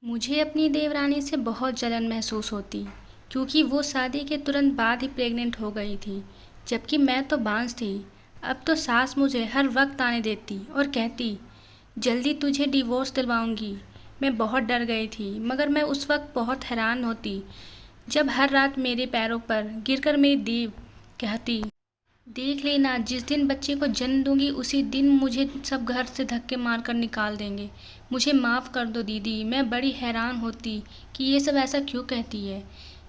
मुझे अपनी देवरानी से बहुत जलन महसूस होती क्योंकि वो शादी के तुरंत बाद ही प्रेग्नेंट हो गई थी, जबकि मैं तो बांझ थी। अब तो सास मुझे हर वक्त ताने देती और कहती, जल्दी तुझे डिवोर्स दिलवाऊंगी। मैं बहुत डर गई थी, मगर मैं उस वक्त बहुत हैरान होती जब हर रात मेरे पैरों पर गिरकर मेरी देव कहती, देख लेना, जिस दिन बच्चे को जन्म दूंगी उसी दिन मुझे सब घर से धक्के मारकर निकाल देंगे। मुझे माफ़ कर दो दीदी। मैं बड़ी हैरान होती कि ये सब ऐसा क्यों कहती है।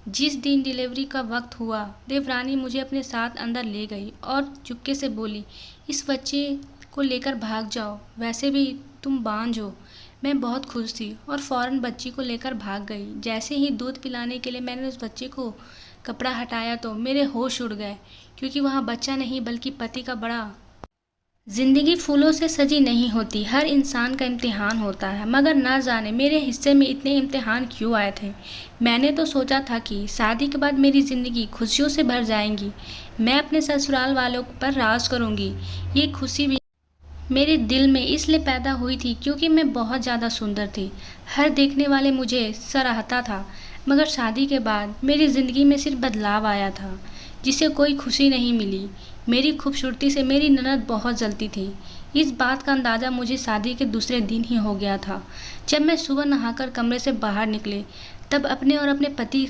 जिस दिन डिलीवरी का वक्त हुआ, देवरानी मुझे अपने साथ अंदर ले गई और चुपके से बोली, इस बच्चे को लेकर भाग जाओ, वैसे भी तुम बांझ हो। मैं बहुत खुश थी और फ़ौरन बच्ची को लेकर भाग गई। जैसे ही दूध पिलाने के लिए मैंने उस बच्चे को कपड़ा हटाया तो मेरे होश उड़ गए, क्योंकि वहाँ बच्चा नहीं बल्कि पति का बड़ा। जिंदगी फूलों से सजी नहीं होती, हर इंसान का इम्तिहान होता है, मगर ना जाने मेरे हिस्से में इतने इम्तिहान क्यों आए थे। मैंने तो सोचा था कि शादी के बाद मेरी ज़िंदगी खुशियों से भर जाएंगी, मैं अपने ससुराल वालों पर राज करूंगी। ये खुशी भी मेरे दिल में इसलिए पैदा हुई थी क्योंकि मैं बहुत ज़्यादा सुंदर थी। हर देखने वाले मुझे सराहता था। मगर शादी के बाद मेरी ज़िंदगी में सिर्फ बदलाव आया था, जिसे कोई खुशी नहीं मिली। मेरी खूबसूरती से मेरी ननद बहुत जलती थी। इस बात का अंदाज़ा मुझे शादी के दूसरे दिन ही हो गया था, जब मैं सुबह नहाकर कमरे से बाहर निकले तब अपने और अपने पति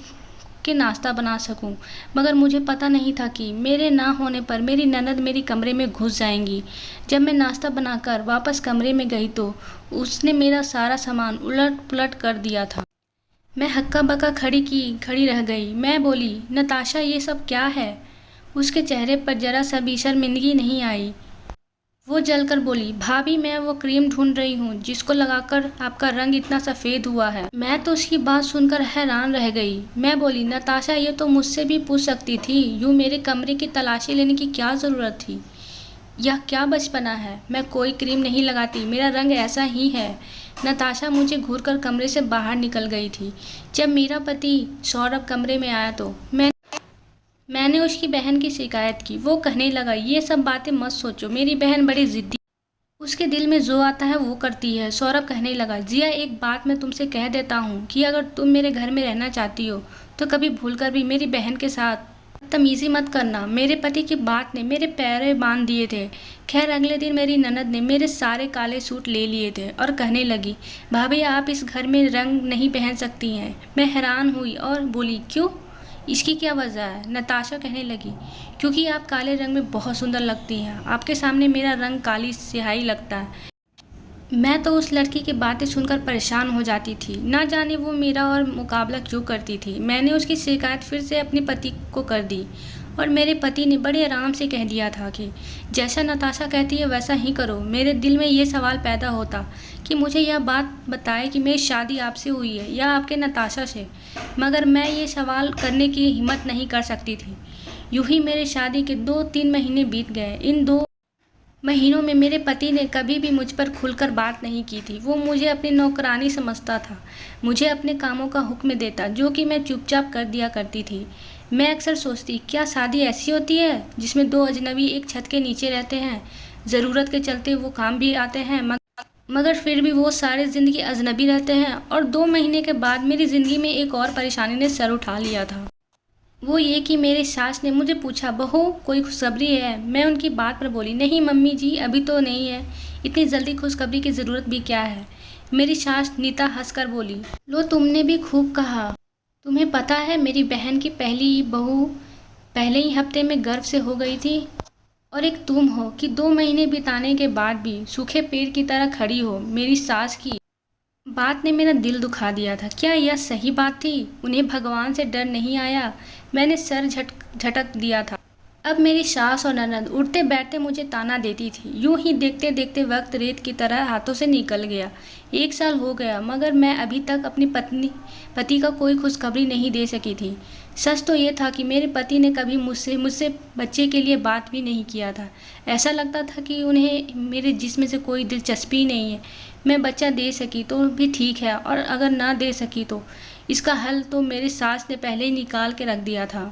के नाश्ता बना सकूं। मगर मुझे पता नहीं था कि मेरे ना होने पर मेरी ननद मेरी कमरे में घुस जाएंगी। जब मैं नाश्ता बनाकर वापस कमरे में गई तो उसने मेरा सारा सामान उलट पुलट कर दिया था। मैं हक्का बक्का खड़ी रह गई। मैं बोली, नताशा ये सब क्या है? उसके चेहरे पर जरा सा भी शर्मिंदगी नहीं आई। वो जलकर बोली, भाभी मैं वो क्रीम ढूंढ रही हूँ जिसको लगाकर आपका रंग इतना सफ़ेद हुआ है। मैं तो उसकी बात सुनकर हैरान रह गई। मैं बोली, नताशा ये तो मुझसे भी पूछ सकती थी, यूँ मेरे कमरे की तलाशी लेने की क्या ज़रूरत थी? यह क्या बचपना है? मैं कोई क्रीम नहीं लगाती, मेरा रंग ऐसा ही है। नताशा मुझे घूरकर कमरे से बाहर निकल गई थी। जब मेरा पति सौरभ कमरे में आया तो मैंने उसकी बहन की शिकायत की। वो कहने लगा, ये सब बातें मत सोचो, मेरी बहन बड़ी ज़िद्दी, उसके दिल में जो आता है वो करती है। सौरभ कहने लगा, जिया एक बात मैं तुमसे कह देता हूँ कि अगर तुम मेरे घर में रहना चाहती हो तो कभी भूलकर भी मेरी बहन के साथ बदतमीजी मत करना। मेरे पति की बात ने मेरे पैरे बांध दिए थे। खैर अगले दिन मेरी ननद ने मेरे सारे काले सूट ले लिए थे और कहने लगी, भाभी आप इस घर में रंग नहीं पहन सकती हैं। मैं हैरान हुई और बोली, क्यों, इसकी क्या वजह है? नताशा कहने लगी, क्योंकि आप काले रंग में बहुत सुंदर लगती हैं, आपके सामने मेरा रंग काली स्याही लगता है। मैं तो उस लड़की की बातें सुनकर परेशान हो जाती थी, ना जाने वो मेरा और मुकाबला क्यों करती थी। मैंने उसकी शिकायत फिर से अपने पति को कर दी और मेरे पति ने बड़े आराम से कह दिया था कि जैसा नताशा कहती है वैसा ही करो। मेरे दिल में ये सवाल पैदा होता कि मुझे यह बात बताए कि मेरी शादी आपसे हुई है या आपके नताशा से, मगर मैं ये सवाल करने की हिम्मत नहीं कर सकती थी। यूं ही मेरे शादी के 2-3 महीने बीत गए। इन 2 महीनों में मेरे पति ने कभी भी मुझ पर खुलकर बात नहीं की थी। वो मुझे अपनी नौकरानी समझता था, मुझे अपने कामों का हुक्म देता, जो कि मैं चुपचाप कर दिया करती थी। मैं अक्सर सोचती, क्या शादी ऐसी होती है जिसमें 2 अजनबी एक छत के नीचे रहते हैं? ज़रूरत के चलते वो काम भी आते हैं, मगर फिर भी वो सारी ज़िंदगी अजनबी रहते हैं। और 2 महीने के बाद मेरी ज़िंदगी में एक और परेशानी ने सर उठा लिया था। वो ये कि मेरे सास ने मुझे पूछा, बहू कोई खुशखबरी है? मैं उनकी बात पर बोली, नहीं मम्मी जी, अभी तो नहीं है, इतनी जल्दी खुशखबरी की ज़रूरत भी क्या है। मेरी सास नीता हंसकर बोली, लो तुमने भी खूब कहा। तुम्हें पता है मेरी बहन की पहली बहू पहले ही हफ्ते में गर्भ से हो गई थी, और एक तुम हो कि 2 महीने बिताने के बाद भी सूखे पेड़ की तरह खड़ी हो। मेरी सास की बात ने मेरा दिल दुखा दिया था। क्या यह सही बात थी? उन्हें भगवान से डर नहीं आया? मैंने सर झटक दिया था। अब मेरी सास और ननद उठते बैठते मुझे ताना देती थी। यूं ही देखते देखते वक्त रेत की तरह हाथों से निकल गया। 1 साल हो गया, मगर मैं अभी तक अपनी पति का कोई खुशखबरी नहीं दे सकी थी। सच तो ये था कि मेरे पति ने कभी मुझसे बच्चे के लिए बात भी नहीं किया था। ऐसा लगता था कि उन्हें मेरे जिस्म से कोई दिलचस्पी नहीं है। मैं बच्चा दे सकी तो भी ठीक है, और अगर ना दे सकी तो इसका हल तो मेरी सास ने पहले ही निकाल के रख दिया था।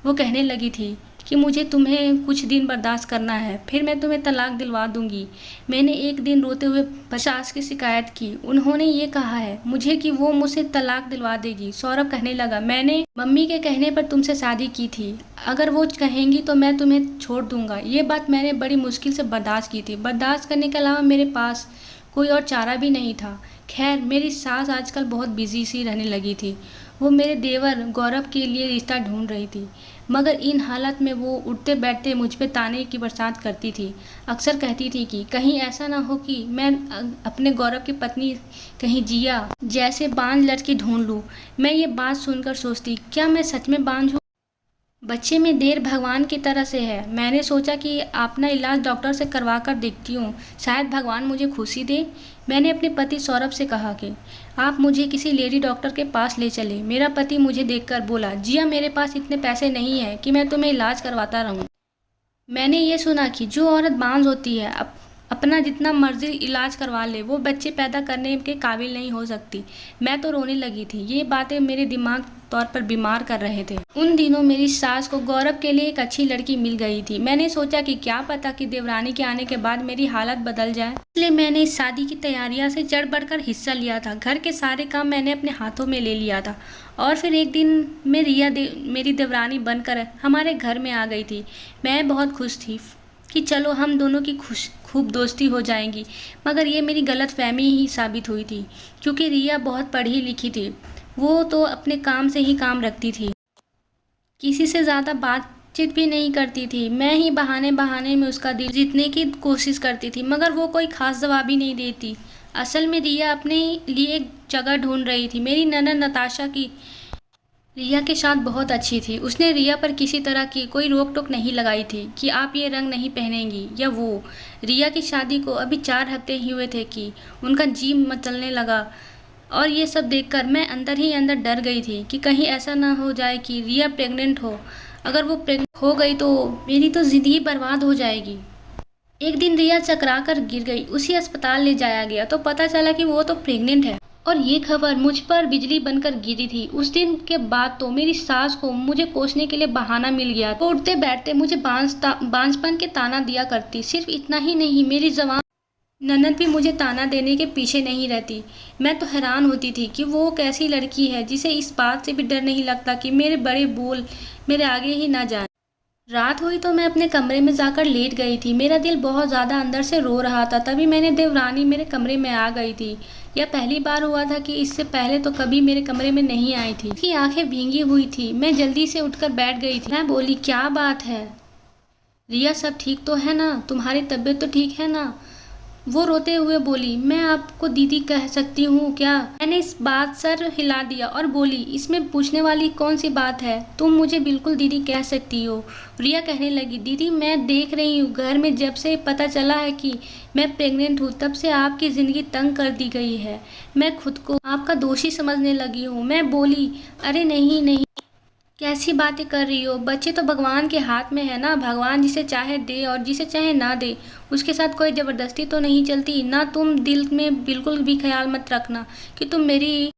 वो कहने लगी थी कि मुझे तुम्हें कुछ दिन बर्दाश्त करना है, फिर मैं तुम्हें तलाक दिलवा दूंगी। मैंने एक दिन रोते हुए सास की शिकायत की। उन्होंने ये कहा है मुझे कि वो मुझसे तलाक दिलवा देगी। सौरभ कहने लगा, मैंने मम्मी के कहने पर तुमसे शादी की थी, अगर वो कहेंगी तो मैं तुम्हें छोड़ दूंगा। ये बात मैंने बड़ी मुश्किल से बर्दाश्त की थी। बर्दाश्त करने के अलावा मेरे पास कोई और चारा भी नहीं था। खैर, मेरी सास आजकल बहुत बिजी सी रहने लगी थी। वो मेरे देवर गौरव के लिए रिश्ता ढूंढ रही थी, मगर इन हालत में वो उठते बैठते मुझ पे ताने की बरसात करती थी। अक्सर कहती थी कि कहीं ऐसा ना हो कि मैं अपने गौरव की पत्नी कहीं जिया जैसे बांझ लड़की ढूंढ लूँ। मैं ये बात सुनकर सोचती, क्या मैं सच में बांझ हूँ? बच्चे में देर भगवान की तरह से है। मैंने सोचा कि अपना इलाज डॉक्टर से करवा कर देखती हूँ, शायद भगवान मुझे खुशी दे। मैंने अपने पति सौरभ से कहा कि आप मुझे किसी लेडी डॉक्टर के पास ले चले। मेरा पति मुझे देखकर बोला, जिया मेरे पास इतने पैसे नहीं हैं कि मैं तुम्हें इलाज करवाता रहूँ। मैंने ये सुना कि जो औरत बांझ होती है अपना जितना मर्जी इलाज करवा ले, वो बच्चे पैदा करने के काबिल नहीं हो सकती। मैं तो रोने लगी थी। ये बातें मेरे दिमाग तौर पर बीमार कर रहे थे। उन दिनों मेरी सास को गौरव के लिए एक अच्छी लड़की मिल गई थी। मैंने सोचा कि क्या पता कि देवरानी के आने के बाद मेरी हालत बदल जाए, इसलिए मैंने इस शादी की तैयारियां से चढ़ बढ़कर हिस्सा लिया था। घर के सारे काम मैंने अपने हाथों में ले लिया था। और फिर एक दिन में रिया मेरी देवरानी बनकर हमारे घर में आ गई थी। मैं बहुत खुश थी कि चलो हम दोनों की खूब दोस्ती हो जाएंगी, मगर ये मेरी गलतफहमी ही साबित हुई थी, क्योंकि रिया बहुत पढ़ी लिखी थी। वो तो अपने काम से ही काम रखती थी, किसी से ज़्यादा बातचीत भी नहीं करती थी। मैं ही बहाने बहाने में उसका दिल जीतने की कोशिश करती थी, मगर वो कोई खास जवाब ही नहीं देती। असल में रिया अपने लिए एक जगह ढूंढ रही थी। मेरी ननद नताशा की रिया के साथ बहुत अच्छी थी। उसने रिया पर किसी तरह की कोई रोक टोक नहीं लगाई थी कि आप ये रंग नहीं पहनेंगी या वो। रिया की शादी को अभी 4 हफ्ते ही हुए थे कि उनका जी मचलने लगा, और ये सब देखकर मैं अंदर ही अंदर डर गई थी कि कहीं ऐसा ना हो जाए कि रिया प्रेग्नेंट हो। अगर वो प्रेग्नेंट हो गई तो मेरी तो ज़िंदगी बर्बाद हो जाएगी। एक दिन रिया चकरा कर गिर गई। उसी अस्पताल ले जाया गया तो पता चला कि वो तो प्रेग्नेंट है, और ये खबर मुझ पर बिजली बनकर गिरी थी। उस दिन के बाद तो मेरी सास को मुझे कोसने के लिए बहाना मिल गया। वो उठते बैठते मुझे बांझपन के ताना दिया करती। सिर्फ इतना ही नहीं, मेरी जवान ननद भी मुझे ताना देने के पीछे नहीं रहती। मैं तो हैरान होती थी कि वो कैसी लड़की है जिसे इस बात से भी डर नहीं लगता कि मेरे बड़े बोल मेरे आगे ही ना जाए। रात हुई तो मैं अपने कमरे में जाकर लेट गई थी। मेरा दिल बहुत ज़्यादा अंदर से रो रहा था। तभी मैंने देवरानी मेरे कमरे में आ गई थी। यह पहली बार हुआ था कि इससे पहले तो कभी मेरे कमरे में नहीं आई थी। उसकी आंखें भींगी हुई थी। मैं जल्दी से उठकर बैठ गई थी। मैं बोली, क्या बात है रिया, सब ठीक तो है ना? तुम्हारी तबीयत तो ठीक है ना? वो रोते हुए बोली, मैं आपको दीदी कह सकती हूँ क्या? मैंने इस बात सर हिला दिया और बोली, इसमें पूछने वाली कौन सी बात है? तुम मुझे बिल्कुल दीदी कह सकती हो। रिया कहने लगी, दीदी मैं देख रही हूँ घर में जब से पता चला है कि मैं प्रेग्नेंट हूँ तब से आपकी ज़िंदगी तंग कर दी गई है। मैं खुद को आपका दोषी समझने लगी हूँ। मैं बोली, अरे नहीं नहीं, कैसी बातें कर रही हो? बच्चे तो भगवान के हाथ में है ना। भगवान जिसे चाहे दे और जिसे चाहे ना दे, उसके साथ कोई ज़बरदस्ती तो नहीं चलती ना। तुम दिल में बिल्कुल भी ख्याल मत रखना कि तुम मेरी।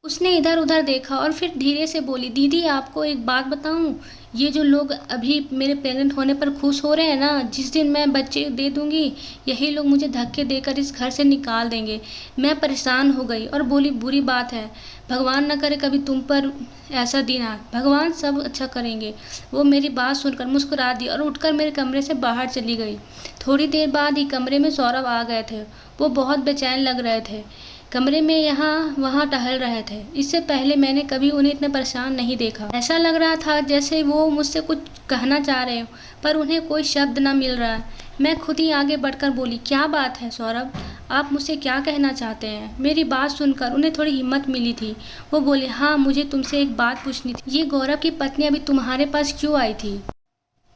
उसने इधर उधर देखा और फिर धीरे से बोली, दीदी आपको एक बात बताऊं, ये जो लोग अभी मेरे प्रेग्नेंट होने पर खुश हो रहे हैं ना, जिस दिन मैं बच्चे दे दूंगी यही लोग मुझे धक्के देकर इस घर से निकाल देंगे। मैं परेशान हो गई और बोली, बुरी बात है, भगवान न करे कभी तुम पर ऐसा दिन आए। भगवान सब अच्छा करेंगे। वो मेरी बात सुनकर मुस्कुरा दी और उठकर मेरे कमरे से बाहर चली गई। थोड़ी देर बाद ही कमरे में सौरभ आ गए थे। वो बहुत बेचैन लग रहे थे। कमरे में यहाँ वहाँ टहल रहे थे। इससे पहले मैंने कभी उन्हें इतने परेशान नहीं देखा। ऐसा लग रहा था जैसे वो मुझसे कुछ कहना चाह रहे हो, पर उन्हें कोई शब्द न मिल रहा है। मैं खुद ही आगे बढ़कर बोली, क्या बात है सौरभ, आप मुझसे क्या कहना चाहते हैं? मेरी बात सुनकर उन्हें थोड़ी हिम्मत मिली थी। वो बोले, हाँ मुझे तुमसे एक बात पूछनी थी। ये गौरव की पत्नी अभी तुम्हारे पास क्यों आई थी?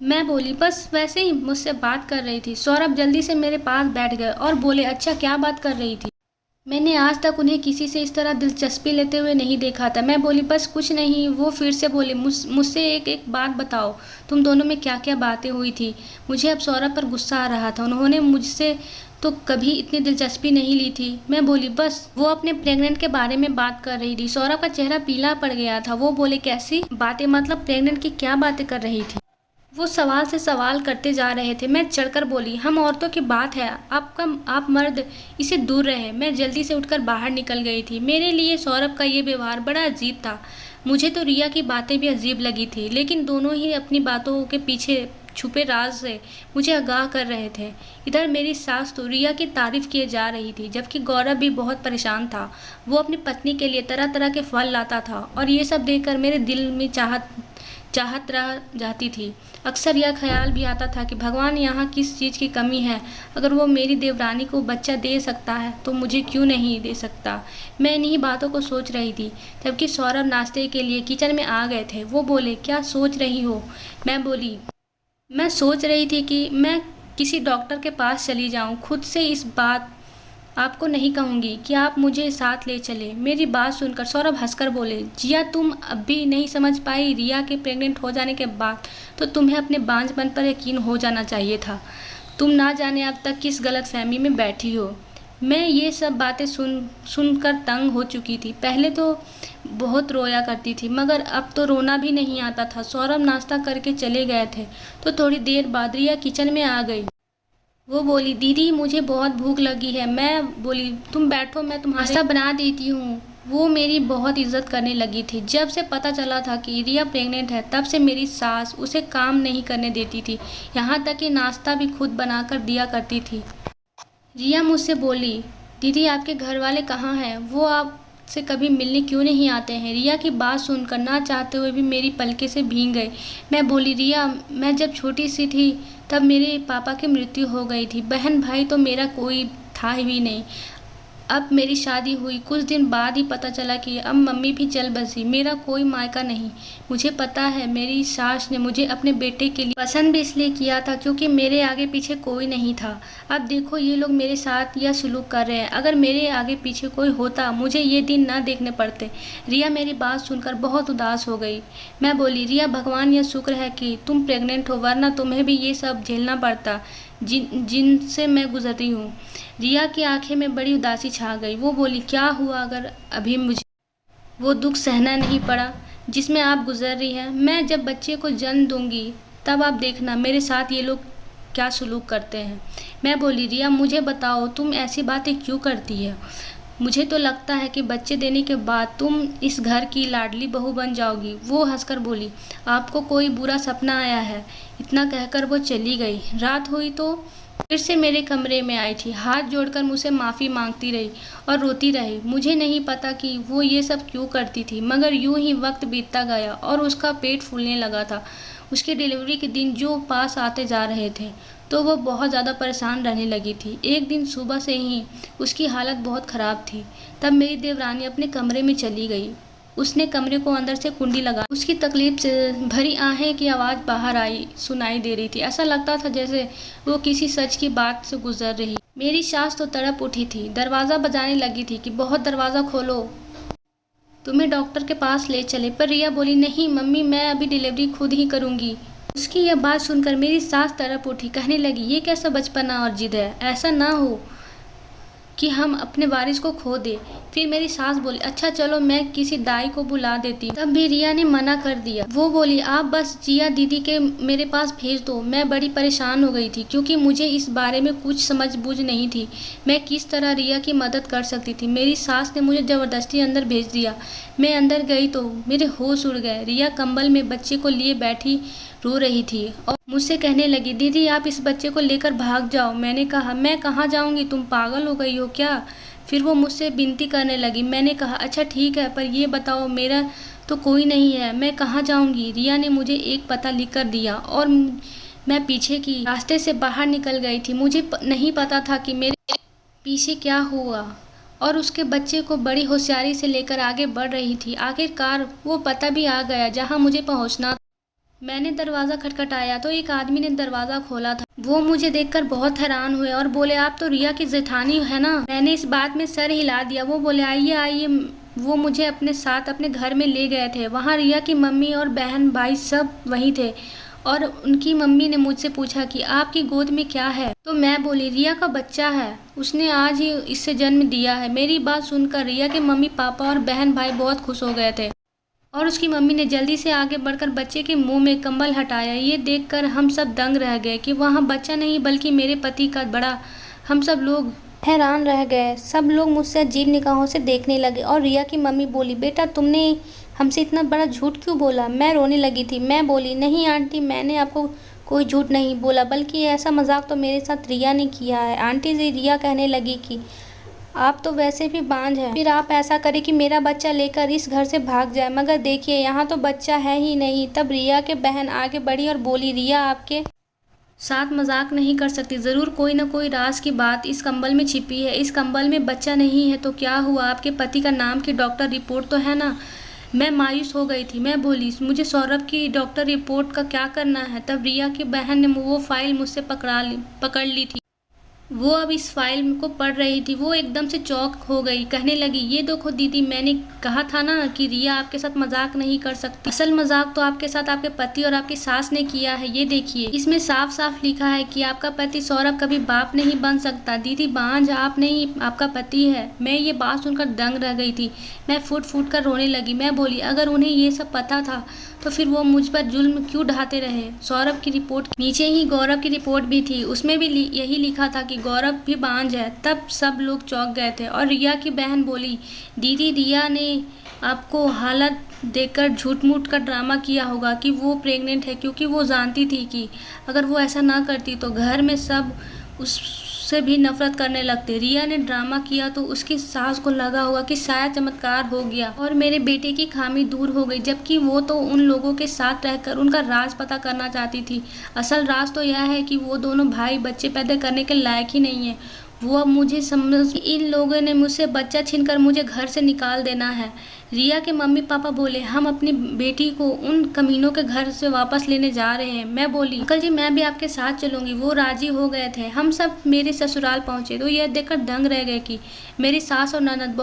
मैं बोली, बस वैसे ही मुझसे बात कर रही थी। सौरभ जल्दी से मेरे पास बैठ गए और बोले, अच्छा क्या बात कर रही थी? मैंने आज तक उन्हें किसी से इस तरह दिलचस्पी लेते हुए नहीं देखा था। मैं बोली, बस कुछ नहीं। वो फिर से बोले, मुझसे एक बात बताओ, तुम दोनों में क्या क्या बातें हुई थी? मुझे अब सौरभ पर गुस्सा आ रहा था। उन्होंने मुझसे तो कभी इतनी दिलचस्पी नहीं ली थी। मैं बोली, बस वो अपने प्रेग्नेंट के बारे में बात कर रही थी। सौरभ का चेहरा पीला पड़ गया था। वो बोले, कैसी बातें? मतलब प्रेग्नेंट की क्या बातें कर रही थी? वो सवाल से सवाल करते जा रहे थे। मैं चढ़कर बोली, हम औरतों की बात है, आप मर्द इसे दूर रहे। मैं जल्दी से उठकर बाहर निकल गई थी। मेरे लिए सौरभ का ये व्यवहार बड़ा अजीब था। मुझे तो रिया की बातें भी अजीब लगी थी, लेकिन दोनों ही अपनी बातों के पीछे छुपे राज से मुझे आगाह कर रहे थे। इधर मेरी सास तो रिया की तारीफ किए जा रही थी, जबकि गौरव भी बहुत परेशान था। वो अपनी पत्नी के लिए तरह तरह के फल लाता था और ये सब देखकर मेरे दिल में चाहत चाहत रह जाती थी। अक्सर यह ख्याल भी आता था कि भगवान यहाँ किस चीज़ की कमी है। अगर वो मेरी देवरानी को बच्चा दे सकता है तो मुझे क्यों नहीं दे सकता। मैं इन्हीं बातों को सोच रही थी, जबकि सौरभ नाश्ते के लिए किचन में आ गए थे। वो बोले, क्या सोच रही हो? मैं बोली, मैं सोच रही थी कि मैं किसी डॉक्टर के पास चली जाऊं। खुद से इस बात आपको नहीं कहूँगी कि आप मुझे साथ ले चले। मेरी बात सुनकर सौरभ हंसकर बोले, जिया तुम अब भी नहीं समझ पाई? रिया के प्रेग्नेंट हो जाने के बाद तो तुम्हें अपने बांझपन पर यकीन हो जाना चाहिए था। तुम ना जाने अब तक किस गलतफहमी में बैठी हो। मैं ये सब बातें सुनकर तंग हो चुकी थी। पहले तो बहुत रोया करती थी, मगर अब तो रोना भी नहीं आता था। सौरभ नाश्ता करके चले गए थे तो थोड़ी देर बाद रिया किचन में आ गई। वो बोली, दीदी मुझे बहुत भूख लगी है। मैं बोली, तुम बैठो, मैं तुम्हारा नाश्ता बना देती हूँ। वो मेरी बहुत इज्जत करने लगी थी। जब से पता चला था कि रिया प्रेग्नेंट है, तब से मेरी सास उसे काम नहीं करने देती थी, यहाँ तक कि नाश्ता भी खुद बनाकर दिया करती थी। रिया मुझसे बोली, दीदी आपके घर वाले कहाँ हैं? वो आपसे कभी मिलने क्यों नहीं आते हैं? रिया की बात सुनकर ना चाहते हुए भी मेरी पलके से भीग गई। मैं बोली, रिया मैं जब छोटी सी थी तब मेरे पापा की मृत्यु हो गई थी। बहन भाई तो मेरा कोई था ही नहीं। अब मेरी शादी हुई कुछ दिन बाद ही पता चला कि अब मम्मी भी चल बसी। मेरा कोई मायका नहीं। मुझे पता है मेरी सास ने मुझे अपने बेटे के लिए पसंद भी इसलिए किया था क्योंकि मेरे आगे पीछे कोई नहीं था। अब देखो ये लोग मेरे साथ यह सलूक कर रहे हैं। अगर मेरे आगे पीछे कोई होता मुझे ये दिन ना देखने पड़ते। रिया मेरी बात सुनकर बहुत उदास हो गई। मैं बोली, रिया भगवान यह शुक्र है कि तुम प्रेग्नेंट हो, वरना तुम्हें भी ये सब झेलना पड़ता जिनसे मैं गुजरी हूँ। रिया की आंखें में बड़ी उदासी छा गई। वो बोली, क्या हुआ अगर अभी मुझे वो दुख सहना नहीं पड़ा जिसमें आप गुजर रही हैं? मैं जब बच्चे को जन्म दूंगी तब आप देखना मेरे साथ ये लोग क्या सलूक करते हैं। मैं बोली, रिया मुझे बताओ तुम ऐसी बातें क्यों करती है? मुझे तो लगता है कि बच्चे देने के बाद तुम इस घर की लाडली बहू बन जाओगी। वो हंसकर बोली, आपको कोई बुरा सपना आया है? इतना कहकर वो चली गई। रात हुई तो फिर से मेरे कमरे में आई थी। हाथ जोड़कर मुझसे माफ़ी मांगती रही और रोती रही। मुझे नहीं पता कि वो ये सब क्यों करती थी, मगर यूं ही वक्त बीतता गया और उसका पेट फूलने लगा था। उसके डिलीवरी के दिन जो पास आते जा रहे थे तो वो बहुत ज़्यादा परेशान रहने लगी थी। एक दिन सुबह से ही उसकी हालत बहुत ख़राब थी। तब मेरी देवरानी अपने कमरे में चली गई। उसने कमरे को अंदर से कुंडी लगा। उसकी तकलीफ से भरी आहें की आवाज़ बाहर आई सुनाई दे रही थी। ऐसा लगता था जैसे वो किसी सच की बात से गुजर रही। मेरी सास तो तड़प उठी थी, दरवाज़ा बजाने लगी थी कि बहुत दरवाज़ा खोलो, तुम्हें डॉक्टर के पास ले चले। पर रिया बोली, नहीं मम्मी मैं अभी डिलीवरी खुद ही करूँगी। उसकी यह बात सुनकर मेरी सास तड़प उठी, कहने लगी, ये कैसा बचपना और जिद है? ऐसा ना हो कि हम अपने वारिस को खो दे। फिर मेरी सास बोली, अच्छा चलो मैं किसी दाई को बुला देती हूँ। तब भी रिया ने मना कर दिया। वो बोली, आप बस जिया दीदी के मेरे पास भेज दो। मैं बड़ी परेशान हो गई थी क्योंकि मुझे इस बारे में कुछ समझ बूझ नहीं थी। मैं किस तरह रिया की मदद कर सकती थी। मेरी सास ने मुझे ज़बरदस्ती अंदर भेज दिया। मैं अंदर गई तो मेरे होश उड़ गए। रिया कंबल में बच्चे को लिए बैठी रो रही थी और मुझसे कहने लगी, दीदी आप इस बच्चे को लेकर भाग जाओ। मैंने कहा, मैं कहाँ जाऊँगी, तुम पागल हो गई हो क्या? फिर वो मुझसे विनती करने लगी। मैंने कहा, अच्छा ठीक है, पर ये बताओ मेरा तो कोई नहीं है, मैं कहाँ जाऊँगी? रिया ने मुझे एक पता लिख कर दिया और मैं पीछे की रास्ते से बाहर निकल गई थी। मुझे नहीं पता था कि मेरे पीछे क्या हुआ और उसके बच्चे को बड़ी होशियारी से लेकर आगे बढ़ रही थी। आखिरकार वो पता भी आ गया जहाँ मुझे पहुँचना था। मैंने दरवाज़ा खटखटाया तो एक आदमी ने दरवाज़ा खोला था। वो मुझे देखकर बहुत हैरान हुए और बोले, आप तो रिया की जेठानी है ना? मैंने इस बात में सर हिला दिया। वो बोले, आइए आइए। वो मुझे अपने साथ अपने घर में ले गए थे। वहाँ रिया की मम्मी और बहन भाई सब वहीं थे और उनकी मम्मी ने मुझसे पूछा कि आपकी गोद में क्या है? तो मैं बोली, रिया का बच्चा है, उसने आज ही इससे जन्म दिया है। मेरी बात सुनकर रिया के मम्मी पापा और बहन भाई बहुत खुश हो गए थे और उसकी मम्मी ने जल्दी से आगे बढ़कर बच्चे के मुंह में कंबल हटाया। ये देखकर हम सब दंग रह गए कि वहाँ बच्चा नहीं बल्कि मेरे पति का बड़ा। हम सब लोग हैरान रह गए। सब लोग मुझसे अजीब निगाहों से देखने लगे और रिया की मम्मी बोली, बेटा तुमने हमसे इतना बड़ा झूठ क्यों बोला? मैं रोने लगी थी। मैं बोली, नहीं आंटी, मैंने आपको कोई झूठ नहीं बोला, बल्कि ऐसा मजाक तो मेरे साथ रिया ने किया है। आंटी जी, रिया कहने लगी कि आप तो वैसे भी बांझ हैं, फिर आप ऐसा करें कि मेरा बच्चा लेकर इस घर से भाग जाए, मगर देखिए यहाँ तो बच्चा है ही नहीं। तब रिया के बहन आगे बढ़ी और बोली, रिया आपके साथ मजाक नहीं कर सकती। ज़रूर कोई ना कोई राज की बात इस कंबल में छिपी है। इस कंबल में बच्चा नहीं है तो क्या हुआ? आपके पति का नाम की डॉक्टर रिपोर्ट तो है ना? मैं मायूस हो गई थी। मैं बोली, मुझे सौरभ की डॉक्टर रिपोर्ट का क्या करना है? तब रिया की बहन ने वो फाइल मुझसे पकड़ ली थी। वो अब इस फाइल को पढ़ रही थी। वो एकदम से चौंक हो गई, कहने लगी, ये देखो दीदी, मैंने कहा था ना कि रिया आपके साथ मजाक नहीं कर सकती। असल मजाक तो आपके साथ आपके पति और आपकी सास ने किया है। ये देखिए, इसमें साफ साफ लिखा है कि आपका पति सौरभ कभी बाप नहीं बन सकता। दीदी बांझ आप नहीं, आपका पति है। मैं ये बात सुनकर दंग रह गई थी। मैं फूट फूट कर रोने लगी। मैं बोली, अगर उन्हें ये सब पता था तो फिर वो मुझ पर जुल्म क्यों ढाते रहे? सौरभ की रिपोर्ट नीचे ही गौरव की रिपोर्ट भी थी। उसमें भी यही लिखा था कि गौरव भी बांझ है। तब सब लोग चौंक गए थे और रिया की बहन बोली, दीदी रिया ने आपको हालत देखकर झूठ मूठ का ड्रामा किया होगा कि वो प्रेग्नेंट है, क्योंकि वो जानती थी कि अगर वो ऐसा ना करती तो घर में सब उससे भी नफरत करने लगते। रिया ने ड्रामा किया तो उसकी सास को लगा होगा कि शायद चमत्कार हो गया और मेरे बेटे की खामी दूर हो गई, जबकि वो तो उन लोगों के साथ रहकर उनका राज पता करना चाहती थी। असल राज तो यह है कि वो दोनों भाई बच्चे पैदा करने के लायक ही नहीं है। वो अब मुझे समझ, इन लोगों ने मुझसे बच्चा छीनकर मुझे घर से निकाल देना है। रिया के मम्मी पापा बोले, हम अपनी बेटी को उन कमीनों के घर से वापस लेने जा रहे हैं। मैं बोली, अंकल जी मैं भी आपके साथ चलूंगी। वो राजी हो गए थे। हम सब मेरे ससुराल पहुंचे तो यह देखकर दंग रह गए कि मेरी सास और ननद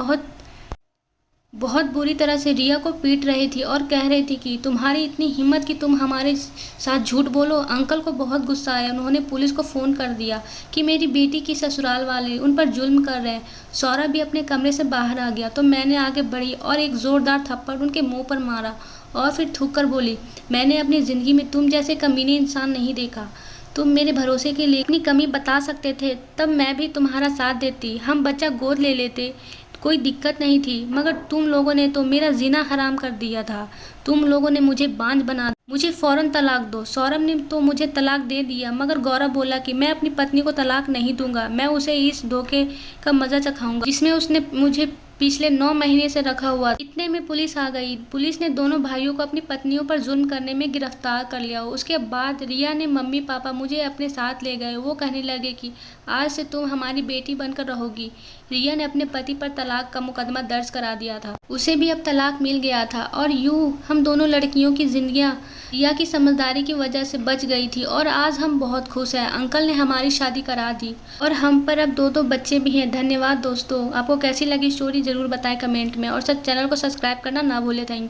बहुत बुरी तरह से रिया को पीट रही थी और कह रही थी कि तुम्हारी इतनी हिम्मत कि तुम हमारे साथ झूठ बोलो। अंकल को बहुत गुस्सा आया। उन्होंने पुलिस को फ़ोन कर दिया कि मेरी बेटी की ससुराल वाले उन पर जुल्म कर रहे हैं। सौरभ भी अपने कमरे से बाहर आ गया तो मैंने आगे बढ़ी और एक ज़ोरदार थप्पड़ उनके मुंह पर मारा और फिर थूक कर बोली, मैंने अपनी ज़िंदगी में तुम जैसे कमीने इंसान नहीं देखा। तुम मेरे भरोसे के लिए अपनी कमी बता सकते थे, तब मैं भी तुम्हारा साथ देती, हम बच्चा गोद ले लेते, कोई दिक्कत नहीं थी। मगर तुम लोगों ने तो मेरा जीना हराम कर दिया था। तुम लोगों ने मुझे बांझ बना दिया। मुझे फौरन तलाक दो। सौरभ ने तो मुझे तलाक दे दिया, मगर गौरव बोला कि मैं अपनी पत्नी को तलाक नहीं दूंगा। मैं उसे इस धोखे का मजा चखाऊंगा जिसमें उसने मुझे पिछले 9 महीने से रखा हुआ। इतने में पुलिस आ गई। पुलिस ने दोनों भाइयों को अपनी पत्नियों पर जुल्म करने में गिरफ्तार कर लिया। उसके बाद रिया ने मम्मी पापा मुझे अपने साथ ले गए। वो कहने लगे कि आज से तुम हमारी बेटी बनकर रहोगी। रिया ने अपने पति पर तलाक का मुकदमा दर्ज करा दिया था। उसे भी अब तलाक मिल गया था और यूं हम दोनों लड़कियों की जिंदगियां रिया की समझदारी की वजह से बच गई थी और आज हम बहुत खुश हैं। अंकल ने हमारी शादी करा दी और हम पर अब 2 बच्चे भी हैं। धन्यवाद दोस्तों। आपको कैसी लगी स्टोरी ज़रूर बताएं कमेंट में और चैनल को सब्सक्राइब करना ना भूलें। Thank you.